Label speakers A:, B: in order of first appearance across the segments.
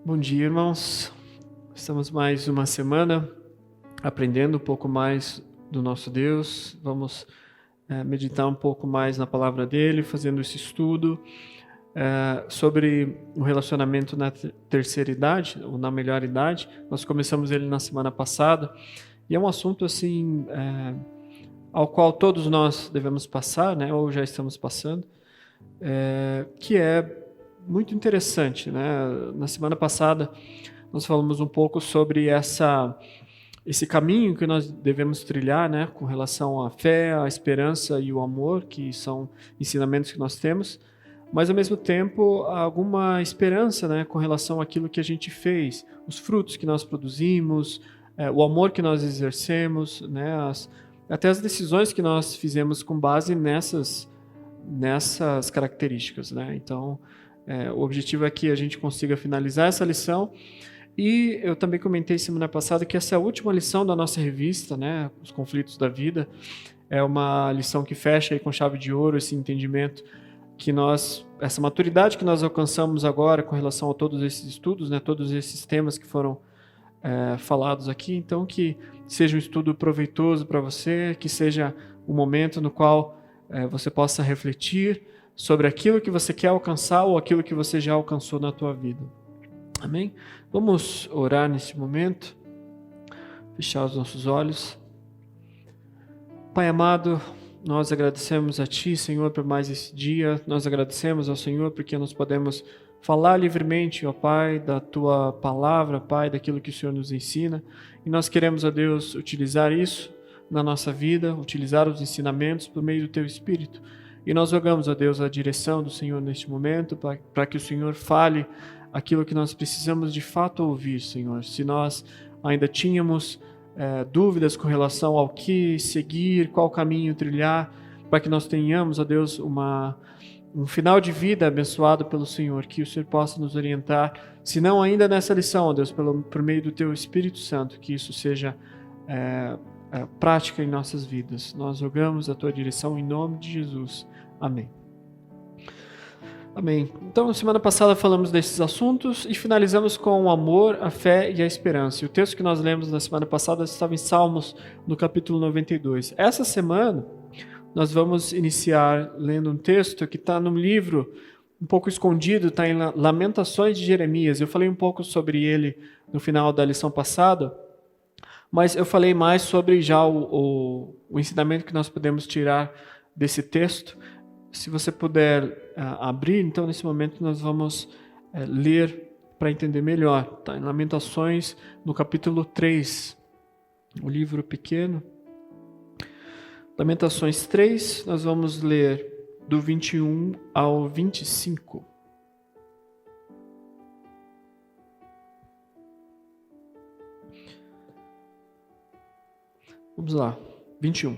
A: Bom dia, irmãos. Estamos mais uma semana aprendendo um pouco mais do nosso Deus. Vamos meditar um pouco mais na palavra dele, fazendo esse estudo sobre o relacionamento na terceira idade, ou na melhor idade. Nós começamos ele na semana passada e é um assunto assim ao qual todos nós devemos passar, né, ou já estamos passando, que é muito interessante, né? Na semana passada nós falamos um pouco sobre esse caminho que nós devemos trilhar, né, com relação à fé, à esperança e o amor, que são ensinamentos que nós temos, mas ao mesmo tempo alguma esperança, né, com relação àquilo que a gente fez, os frutos que nós produzimos, o amor que nós exercemos, né, até as decisões que nós fizemos com base nessas características, né? Então, o objetivo é que a gente consiga finalizar essa lição. E eu também comentei semana passada que essa é a última lição da nossa revista, né? Os conflitos da vida. É uma lição que fecha aí com chave de ouro esse entendimento que essa maturidade que nós alcançamos agora com relação a todos esses estudos, né? Todos esses temas que foram falados aqui. Então, que seja um estudo proveitoso para você, que seja um momento no qual você possa refletir sobre aquilo que você quer alcançar ou aquilo que você já alcançou na tua vida. Amém? Vamos orar nesse momento, fechar os nossos olhos. Pai amado, nós agradecemos a Ti, Senhor, por mais esse dia. Nós agradecemos ao Senhor porque nós podemos falar livremente, ó Pai, da Tua palavra, Pai, daquilo que o Senhor nos ensina. E nós queremos, ó Deus, utilizar isso na nossa vida, utilizar os ensinamentos por meio do Teu Espírito. E nós rogamos, ó Deus, a direção do Senhor neste momento, para que o Senhor fale aquilo que nós precisamos de fato ouvir, Senhor. Se nós ainda tínhamos dúvidas com relação ao que seguir, qual caminho trilhar, para que nós tenhamos, ó Deus, um final de vida abençoado pelo Senhor, que o Senhor possa nos orientar, se não ainda nessa lição, ó Deus, por meio do Teu Espírito Santo, que isso seja prática em nossas vidas. Nós rogamos a Tua direção em nome de Jesus. Amém. Amém. Então, na semana passada falamos desses assuntos e finalizamos com o amor, a fé e a esperança. E o texto que nós lemos na semana passada estava em Salmos, no capítulo 92. Essa semana, nós vamos iniciar lendo um texto que está num livro um pouco escondido, está em Lamentações de Jeremias. Eu falei um pouco sobre ele no final da lição passada, mas eu falei mais sobre já o ensinamento que nós podemos tirar desse texto. Se você puder abrir, então nesse momento nós vamos ler para entender melhor. Tá? Em Lamentações, no capítulo 3, o livro pequeno. Lamentações 3, nós vamos ler do 21 ao 25. Vamos lá, 21.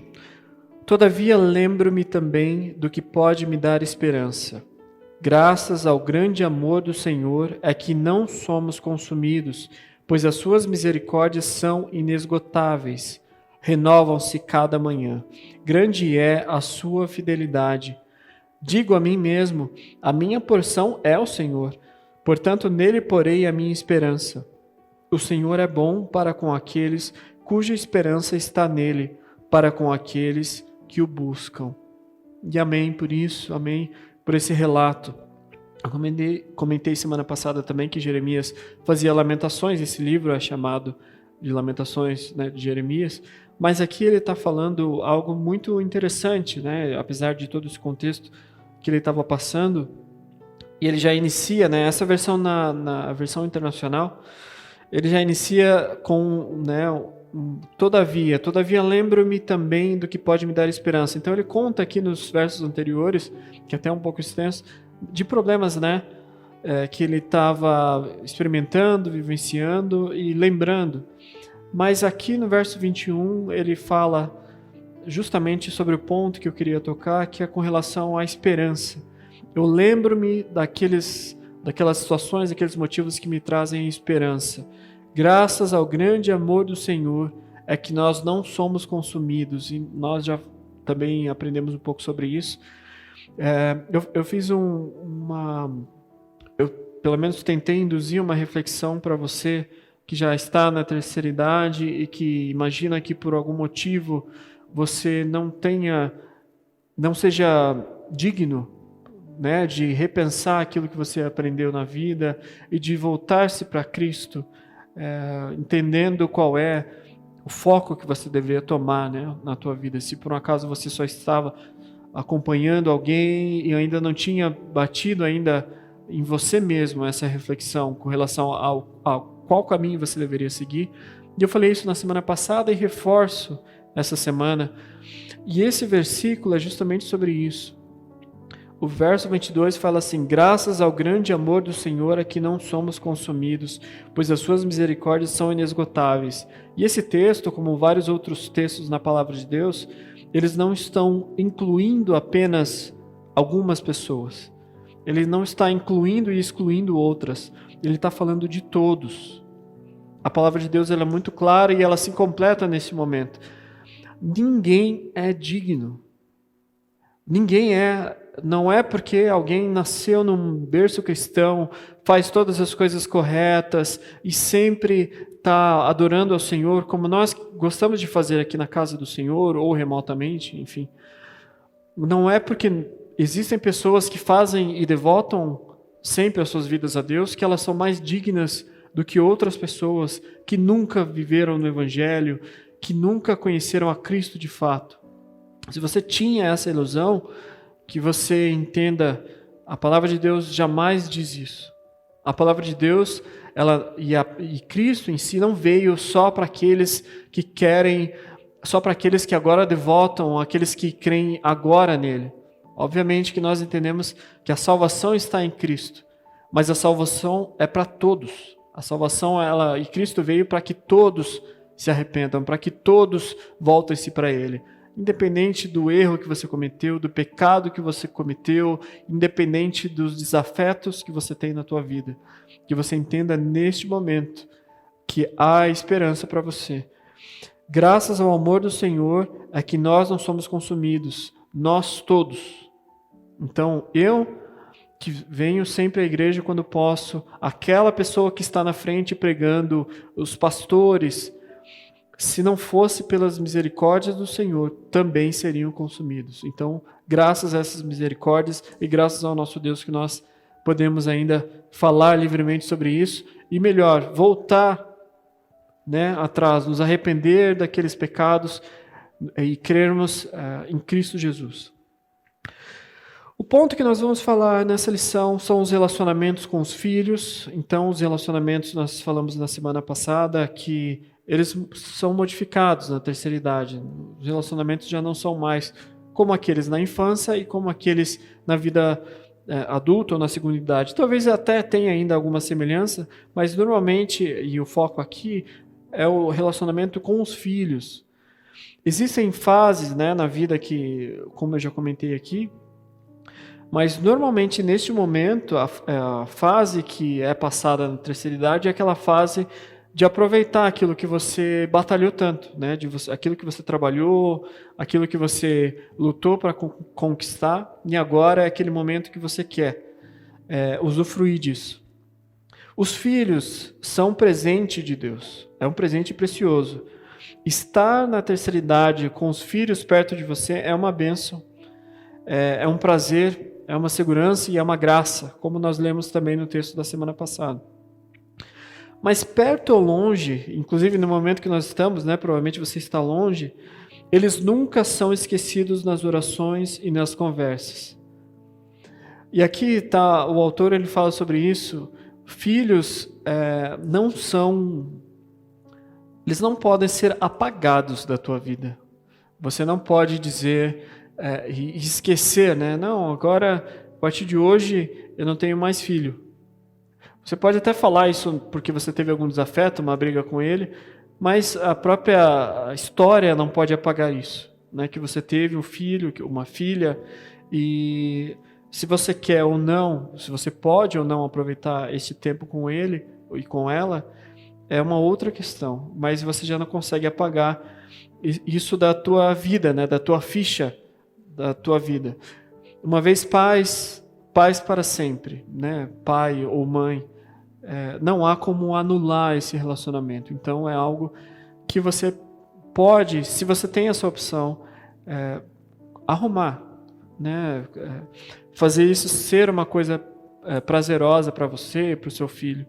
A: Todavia lembro-me também do que pode me dar esperança. Graças ao grande amor do Senhor é que não somos consumidos, pois as suas misericórdias são inesgotáveis. Renovam-se cada manhã. Grande é a sua fidelidade. Digo a mim mesmo, a minha porção é o Senhor, portanto nele porei a minha esperança. O Senhor é bom para com aqueles cuja esperança está nele, para com aqueles que o buscam. E amém por isso, amém por esse relato. Eu comentei semana passada também que Jeremias fazia lamentações, esse livro é chamado de Lamentações, né, de Jeremias, mas aqui ele está falando algo muito interessante, né, apesar de todo esse contexto que ele estava passando, e ele já inicia, né, essa versão na versão internacional, ele já inicia com, né, Todavia lembro-me também do que pode me dar esperança. Então ele conta aqui nos versos anteriores, que até é um pouco extenso, de problemas, né, que ele estava experimentando, vivenciando e lembrando. Mas aqui no verso 21 ele fala justamente sobre o ponto que eu queria tocar, que é com relação à esperança. Eu lembro-me daquelas situações, daqueles motivos que me trazem esperança. Graças ao grande amor do Senhor é que nós não somos consumidos, e nós já também aprendemos um pouco sobre isso. Eu fiz pelo menos tentei induzir uma reflexão para você que já está na terceira idade e que imagina que por algum motivo você não seja digno, né, de repensar aquilo que você aprendeu na vida e de voltar-se para Cristo, entendendo qual é o foco que você deveria tomar, né, na tua vida. Se por um acaso você só estava acompanhando alguém e ainda não tinha batido ainda em você mesmo essa reflexão com relação ao qual caminho você deveria seguir. E eu falei isso na semana passada e reforço essa semana. E esse versículo é justamente sobre isso. O verso 22 fala assim: graças ao grande amor do Senhor é que não somos consumidos, pois as suas misericórdias são inesgotáveis. E esse texto, como vários outros textos na palavra de Deus, eles não estão incluindo apenas algumas pessoas. Ele não está incluindo e excluindo outras. Ele está falando de todos. A palavra de Deus ela é muito clara e ela se completa nesse momento. Ninguém é digno. Ninguém é. Não é porque alguém nasceu num berço cristão, faz todas as coisas corretas e sempre está adorando ao Senhor, como nós gostamos de fazer aqui na casa do Senhor ou remotamente, enfim. Não é porque existem pessoas que fazem e devotam sempre as suas vidas a Deus que elas são mais dignas do que outras pessoas que nunca viveram no Evangelho, que nunca conheceram a Cristo de fato. Se você tinha essa ilusão, que você entenda, a palavra de Deus jamais diz isso. A palavra de Deus, e Cristo em si não veio só para aqueles que querem, só para aqueles que agora devotam, aqueles que creem agora nele. Obviamente que nós entendemos que a salvação está em Cristo, mas a salvação é para todos. A salvação, e Cristo veio para que todos se arrependam, para que todos voltem-se para Ele. Independente do erro que você cometeu, do pecado que você cometeu, independente dos desafetos que você tem na tua vida, que você entenda neste momento que há esperança para você. Graças ao amor do Senhor é que nós não somos consumidos, nós todos. Então, eu que venho sempre à igreja quando posso, aquela pessoa que está na frente pregando, os pastores, se não fosse pelas misericórdias do Senhor, também seriam consumidos. Então, graças a essas misericórdias e graças ao nosso Deus que nós podemos ainda falar livremente sobre isso e melhor, voltar, né, atrás, nos arrepender daqueles pecados e crermos em Cristo Jesus. O ponto que nós vamos falar nessa lição são os relacionamentos com os filhos. Então, os relacionamentos, nós falamos na semana passada que eles são modificados na terceira idade. Os relacionamentos já não são mais como aqueles na infância e como aqueles na vida adulta ou na segunda idade. Talvez até tenha ainda alguma semelhança, mas normalmente, e o foco aqui, é o relacionamento com os filhos. Existem fases, né, na vida que, como eu já comentei aqui, mas normalmente neste momento, a fase que é passada na terceira idade é aquela fase de aproveitar aquilo que você batalhou tanto, né? Aquilo que você trabalhou, aquilo que você lutou para conquistar, e agora é aquele momento que você quer usufruir disso. Os filhos são um presente de Deus, é um presente precioso. Estar na terceira idade com os filhos perto de você é uma bênção, é um prazer, é uma segurança e é uma graça, como nós lemos também no texto da semana passada. Mas perto ou longe, inclusive no momento que nós estamos, né, provavelmente você está longe, eles nunca são esquecidos nas orações e nas conversas. E aqui está, o autor ele fala sobre isso. Filhos eles não podem ser apagados da tua vida. Você não pode dizer e esquecer, né? Não, agora, a partir de hoje, eu não tenho mais filho. Você pode até falar isso porque você teve algum desafeto, uma briga com ele, mas a própria história não pode apagar isso, né? Que você teve um filho, uma filha, e se você quer ou não, se você pode ou não aproveitar esse tempo com ele e com ela, é uma outra questão, mas você já não consegue apagar isso da tua vida, né? Da tua ficha da tua vida. Uma vez pais pais para sempre, né? Pai ou mãe, não há como anular esse relacionamento. Então é algo que você pode, se você tem essa opção, arrumar, né? Fazer isso ser uma coisa prazerosa para você, para o seu filho.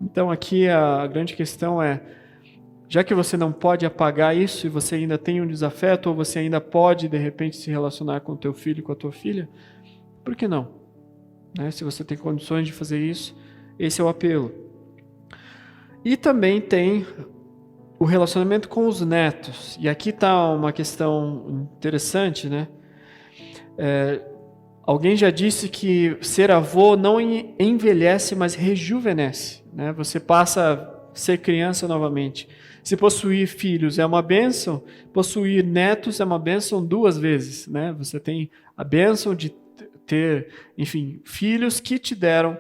A: Então aqui a grande questão é, já que você não pode apagar isso e você ainda tem um desafeto, ou você ainda pode de repente se relacionar com o teu filho, com a tua filha, por que não? Né? Se você tem condições de fazer isso, esse é o apelo. E também tem o relacionamento com os netos. E aqui está uma questão interessante, né? Alguém já disse que ser avô não envelhece, mas rejuvenesce, né? Você passa a ser criança novamente. Se possuir filhos é uma bênção, possuir netos é uma bênção duas vezes, né? Você tem a bênção de ter, enfim, filhos que te deram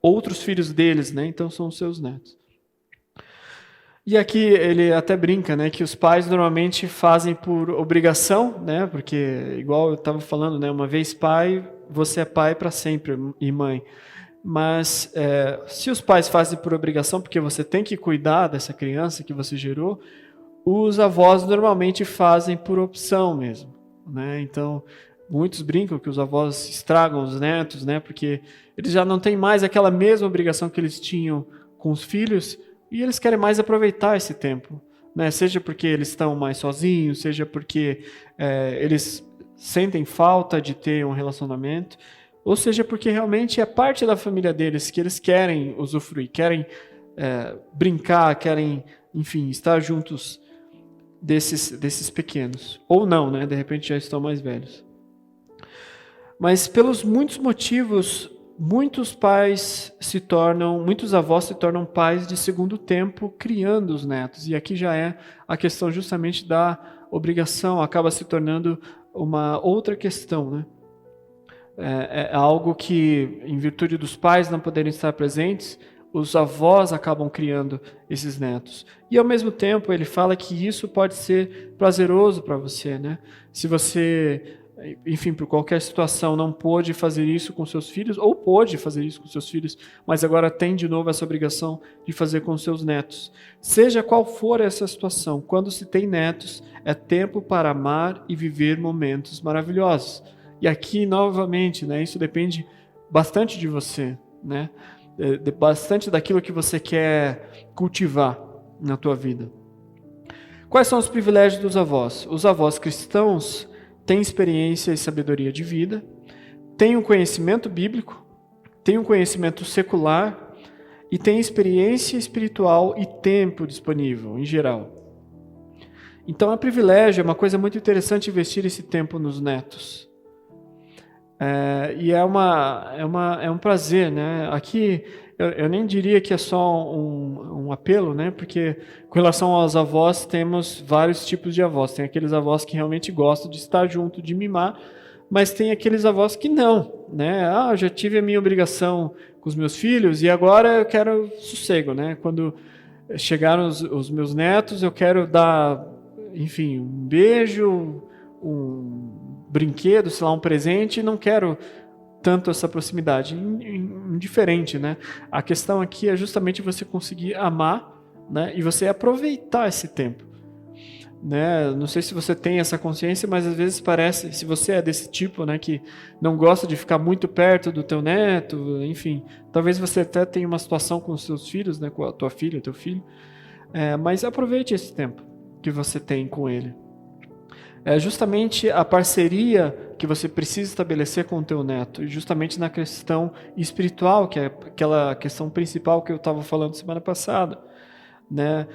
A: outros filhos deles, né? Então são os seus netos. E aqui ele até brinca, né, que os pais normalmente fazem por obrigação, né, porque igual eu estava falando, né, uma vez pai, você é pai para sempre e mãe. Mas se os pais fazem por obrigação, porque você tem que cuidar dessa criança que você gerou, os avós normalmente fazem por opção mesmo, né? Então muitos brincam que os avós estragam os netos, né, porque eles já não têm mais aquela mesma obrigação que eles tinham com os filhos. E eles querem mais aproveitar esse tempo, né? Seja porque eles estão mais sozinhos, seja porque eles sentem falta de ter um relacionamento, ou seja porque realmente é parte da família deles que eles querem usufruir, querem brincar, querem, enfim, estar juntos desses pequenos. Ou não, né? De repente já estão mais velhos. Mas pelos muitos motivos, muitos avós se tornam pais de segundo tempo, criando os netos. E aqui já é a questão justamente da obrigação, acaba se tornando uma outra questão, né? É algo que, em virtude dos pais não poderem estar presentes, os avós acabam criando esses netos. E ao mesmo tempo ele fala que isso pode ser prazeroso para você, né? Se você, enfim, por qualquer situação não pôde fazer isso com seus filhos, ou pôde fazer isso com seus filhos, mas agora tem de novo essa obrigação de fazer com seus netos. Seja qual for essa situação, quando se tem netos, é tempo para amar e viver momentos maravilhosos. E aqui, novamente, né, isso depende bastante de você, né? Bastante daquilo que você quer cultivar na tua vida. Quais são os privilégios dos avós? Os avós cristãos têm experiência e sabedoria de vida, têm um conhecimento bíblico, têm um conhecimento secular e têm experiência espiritual e tempo disponível, em geral. Então é privilégio, é uma coisa muito interessante investir esse tempo nos netos. E é um prazer, né? Aqui eu nem diria que é só um apelo, né? Porque com relação aos avós temos vários tipos de avós. Tem aqueles avós que realmente gostam de estar junto, de mimar, mas tem aqueles avós que não, né? Eu já tive a minha obrigação com os meus filhos e agora eu quero sossego, né? Quando chegaram os meus netos, eu quero dar, enfim, um beijo, um brinquedo, sei lá, um presente, e não quero tanto essa proximidade. Indiferente, né? A questão aqui é justamente você conseguir amar, né? E você aproveitar esse tempo, né? Não sei se você tem essa consciência, mas às vezes parece, se você é desse tipo, né, que não gosta de ficar muito perto do teu neto, enfim, talvez você até tenha uma situação com os seus filhos, né, com a tua filha, teu filho, mas aproveite esse tempo que você tem com ele. É justamente a parceria que você precisa estabelecer com o teu neto, justamente na questão espiritual, que é aquela questão principal que eu estava falando semana passada, né?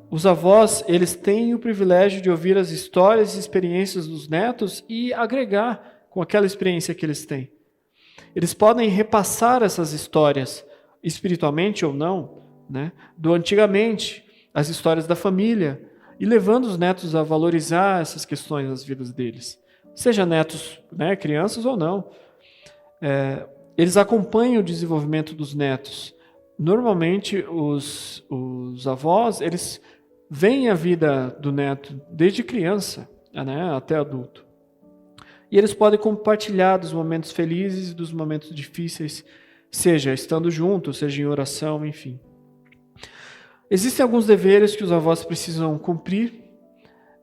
A: Os avós, eles têm o privilégio de ouvir as histórias e experiências dos netos e agregar com aquela experiência que eles têm. Eles podem repassar essas histórias, espiritualmente ou não, né? Do antigamente, as histórias da família, e levando os netos a valorizar essas questões nas vidas deles. Seja netos, né, crianças ou não. Eles acompanham o desenvolvimento dos netos. Normalmente, os avós, eles veem a vida do neto desde criança, né, até adulto. e eles podem compartilhar dos momentos felizes e dos momentos difíceis, seja estando juntos, seja em oração, enfim. Existem alguns deveres que os avós precisam cumprir.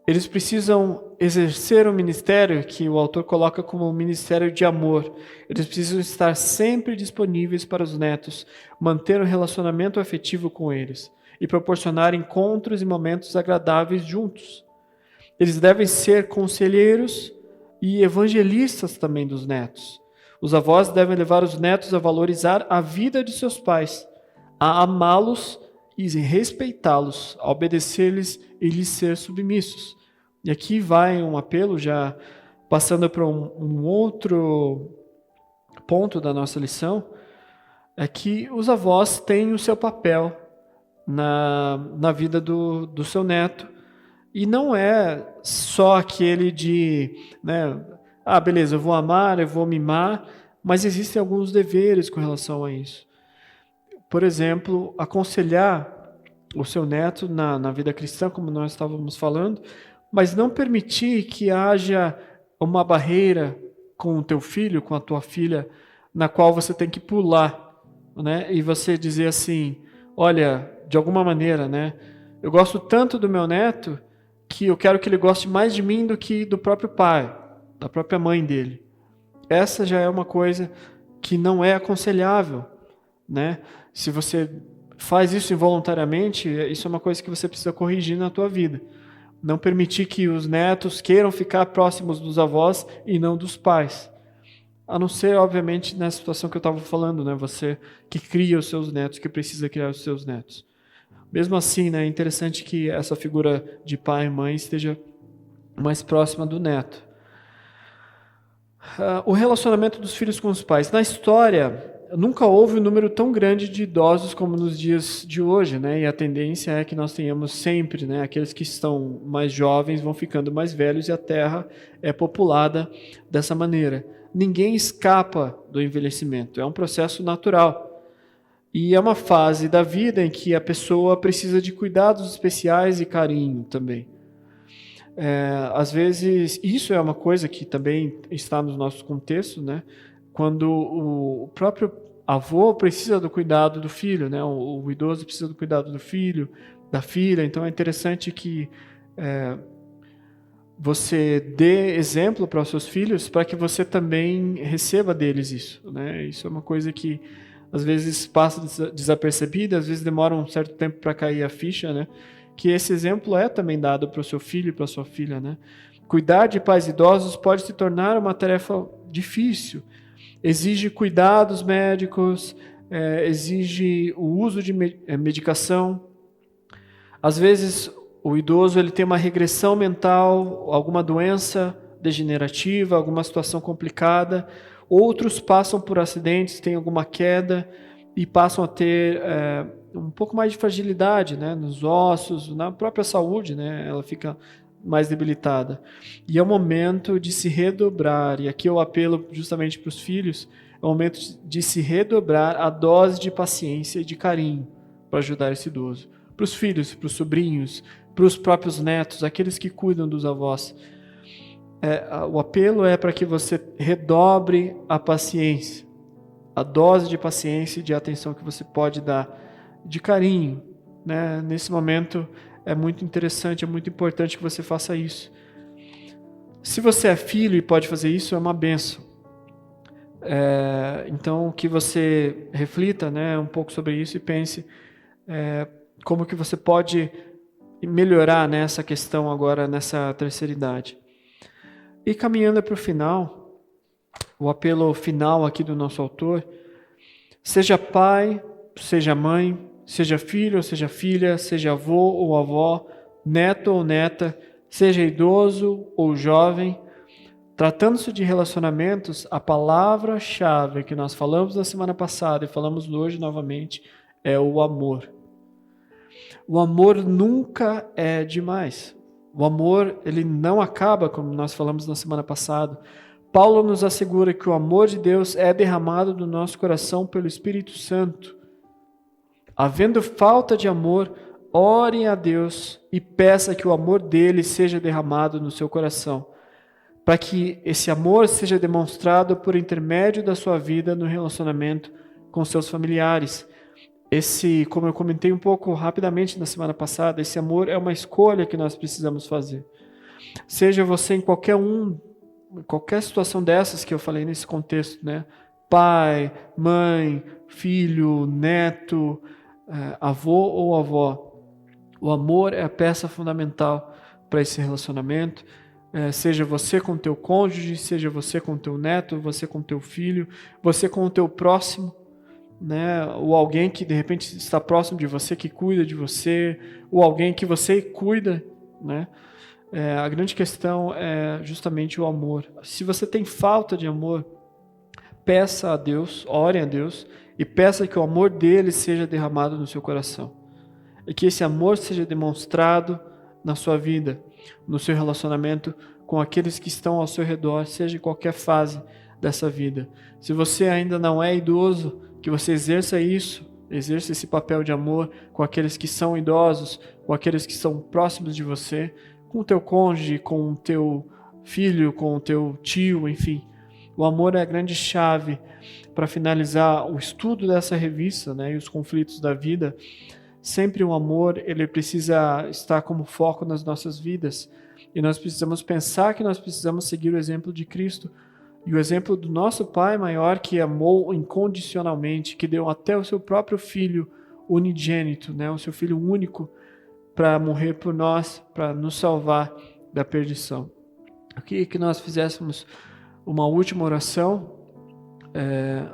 A: Eles precisam exercer um ministério que o autor coloca como um ministério de amor. Eles precisam estar sempre disponíveis para os netos, manter um relacionamento afetivo com eles e proporcionar encontros e momentos agradáveis juntos. Eles devem ser conselheiros e evangelistas também dos netos. Os avós devem levar os netos a valorizar a vida de seus pais, a amá-los e respeitá-los, a obedecer-lhes e lhes ser submissos. E aqui vai um apelo, já passando para um outro ponto da nossa lição, é que os avós têm o seu papel na vida do seu neto, e não é só aquele de, beleza, eu vou amar, eu vou mimar, mas existem alguns deveres com relação a isso. Por exemplo, aconselhar o seu neto na vida cristã, como nós estávamos falando, mas não permitir que haja uma barreira com o teu filho, com a tua filha, na qual você tem que pular, né? E você dizer assim, olha, de alguma maneira, eu gosto tanto do meu neto que eu quero que ele goste mais de mim do que do próprio pai, da própria mãe dele. Essa já é uma coisa que não é aconselhável, Se você faz isso involuntariamente, isso é uma coisa que você precisa corrigir na tua vida. Não permitir que os netos queiram ficar próximos dos avós e não dos pais. A não ser, obviamente, nessa situação que eu estava falando, Você que cria os seus netos, que precisa criar os seus netos. Mesmo assim, é interessante que essa figura de pai e mãe esteja mais próxima do neto. O relacionamento dos filhos com os pais. Na história, nunca houve um número tão grande de idosos como nos dias de hoje, E a tendência é que nós tenhamos sempre, Aqueles que estão mais jovens vão ficando mais velhos e a Terra é populada dessa maneira. Ninguém escapa do envelhecimento, é um processo natural. E é uma fase da vida em que a pessoa precisa de cuidados especiais e carinho também. Às vezes, isso é uma coisa que também está nos nossos contextos, Quando o próprio avô precisa do cuidado do filho, o idoso precisa do cuidado do filho, da filha. Então é interessante que você dê exemplo para os seus filhos, para que você também receba deles isso. Isso é uma coisa que às vezes passa desapercebida, às vezes demora um certo tempo para cair a ficha, que esse exemplo é também dado para o seu filho e para a sua filha. Cuidar de pais idosos pode se tornar uma tarefa difícil, exige cuidados médicos, exige o uso de medicação. Às vezes o idoso ele tem uma regressão mental, alguma doença degenerativa, alguma situação complicada. Outros passam por acidentes, têm alguma queda e passam a ter um pouco mais de fragilidade, nos ossos, na própria saúde, ela fica mais debilitada. E é o momento de se redobrar, e aqui eu apelo justamente para os filhos, é o momento de se redobrar a dose de paciência e de carinho para ajudar esse idoso. Para os filhos, para os sobrinhos, para os próprios netos, aqueles que cuidam dos avós. O apelo é para que você redobre a paciência, a dose de paciência e de atenção que você pode dar, de carinho. Nesse momento é muito interessante, é muito importante que você faça isso. Se você é filho e pode fazer isso, é uma bênção. Então, que você reflita um pouco sobre isso e pense como que você pode melhorar nessa questão agora, nessa terceira idade. E caminhando para o final, o apelo final aqui do nosso autor, seja pai, seja mãe, seja filho ou seja filha, seja avô ou avó, neto ou neta, seja idoso ou jovem, tratando-se de relacionamentos, a palavra-chave que nós falamos na semana passada e falamos hoje novamente é o amor. O amor nunca é demais. O amor, ele não acaba, como nós falamos na semana passada. Paulo nos assegura que o amor de Deus é derramado no nosso coração pelo Espírito Santo. Havendo falta de amor, ore a Deus e peça que o amor dele seja derramado no seu coração, para que esse amor seja demonstrado por intermédio da sua vida no relacionamento com seus familiares. Como eu comentei um pouco rapidamente na semana passada, esse amor é uma escolha que nós precisamos fazer. Seja você em qualquer situação dessas que eu falei nesse contexto, né? Pai, mãe, filho, neto, avô ou avó. O amor é a peça fundamental para esse relacionamento. Seja você com o teu cônjuge, seja você com o teu neto, você com o teu filho, você com o teu próximo, né? Ou alguém que de repente está próximo de você, que cuida de você, ou alguém que você cuida, né? A grande questão é justamente o amor. Se você tem falta de amor, peça a Deus, ore a Deus e peça que o amor dele seja derramado no seu coração. E que esse amor seja demonstrado na sua vida, no seu relacionamento com aqueles que estão ao seu redor, seja em qualquer fase dessa vida. Se você ainda não é idoso, que você exerça esse papel de amor com aqueles que são idosos, com aqueles que são próximos de você, com o teu cônjuge, com o teu filho, com o teu tio, enfim. O amor é a grande chave para finalizar o estudo dessa revista, né, e os conflitos da vida. Sempre o amor, ele precisa estar como foco nas nossas vidas. E nós precisamos pensar que nós precisamos seguir o exemplo de Cristo. E o exemplo do nosso Pai maior, que amou incondicionalmente, que deu até o seu próprio Filho unigênito, né, o seu Filho único, para morrer por nós, para nos salvar da perdição. Eu queria que nós fizéssemos uma última oração,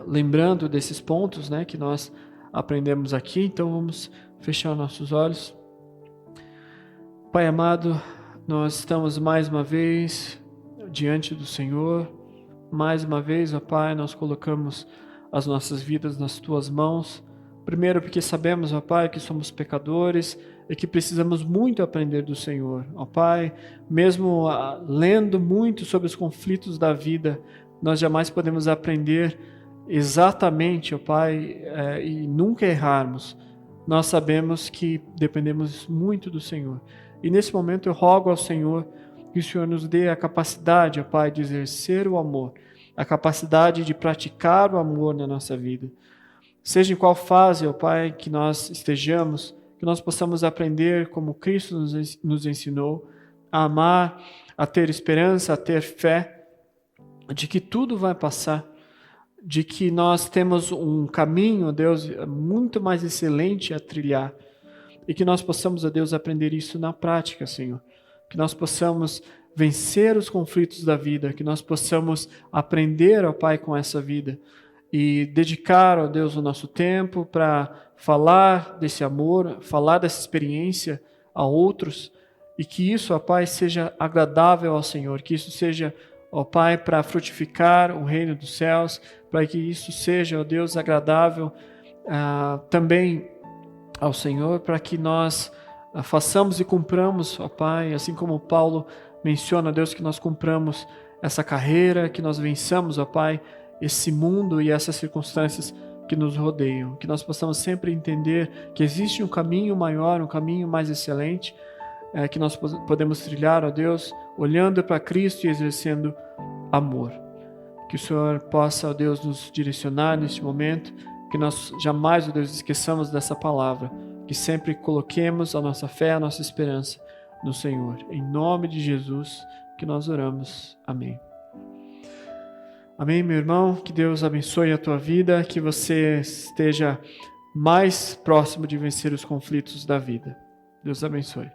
A: lembrando desses pontos, né, que nós aprendemos aqui. Então vamos fechar nossos olhos. Pai amado, nós estamos mais uma vez diante do Senhor. Mais uma vez, ó Pai, nós colocamos as nossas vidas nas Tuas mãos. Primeiro porque sabemos, ó Pai, que somos pecadores e que precisamos muito aprender do Senhor. Ó Pai, mesmo lendo muito sobre os conflitos da vida, nós jamais podemos aprender exatamente, ó Pai, e nunca errarmos. Nós sabemos que dependemos muito do Senhor. E nesse momento eu rogo ao Senhor que o Senhor nos dê a capacidade, ó Pai, de exercer o amor, a capacidade de praticar o amor na nossa vida. Seja em qual fase, ó Pai, que nós estejamos, que nós possamos aprender como Cristo nos ensinou, a amar, a ter esperança, a ter fé, de que tudo vai passar, de que nós temos um caminho, ó Deus, muito mais excelente a trilhar, e que nós possamos, ó Deus, aprender isso na prática, Senhor. Que nós possamos vencer os conflitos da vida, que nós possamos aprender, ó Pai, com essa vida, e dedicar, ó Deus, o nosso tempo para falar desse amor, falar dessa experiência a outros, e que isso, ó Pai, seja agradável ao Senhor, que isso seja, ó Pai, para frutificar o reino dos céus, para que isso seja, ó Deus, agradável também ao Senhor, para que nós façamos e cumpramos, ó Pai, assim como Paulo menciona, Deus, que nós cumpramos essa carreira, que nós vençamos, ó Pai, esse mundo e essas circunstâncias que nos rodeiam, que nós possamos sempre entender que existe um caminho maior, um caminho mais excelente, que nós podemos trilhar, ó Deus, olhando para Cristo e exercendo amor. Que o Senhor possa, ó Deus, nos direcionar neste momento, que nós jamais, ó Deus, esqueçamos dessa palavra, que sempre coloquemos a nossa fé, a nossa esperança no Senhor. Em nome de Jesus que nós oramos. Amém. Amém, meu irmão. Que Deus abençoe a tua vida, que você esteja mais próximo de vencer os conflitos da vida. Deus abençoe.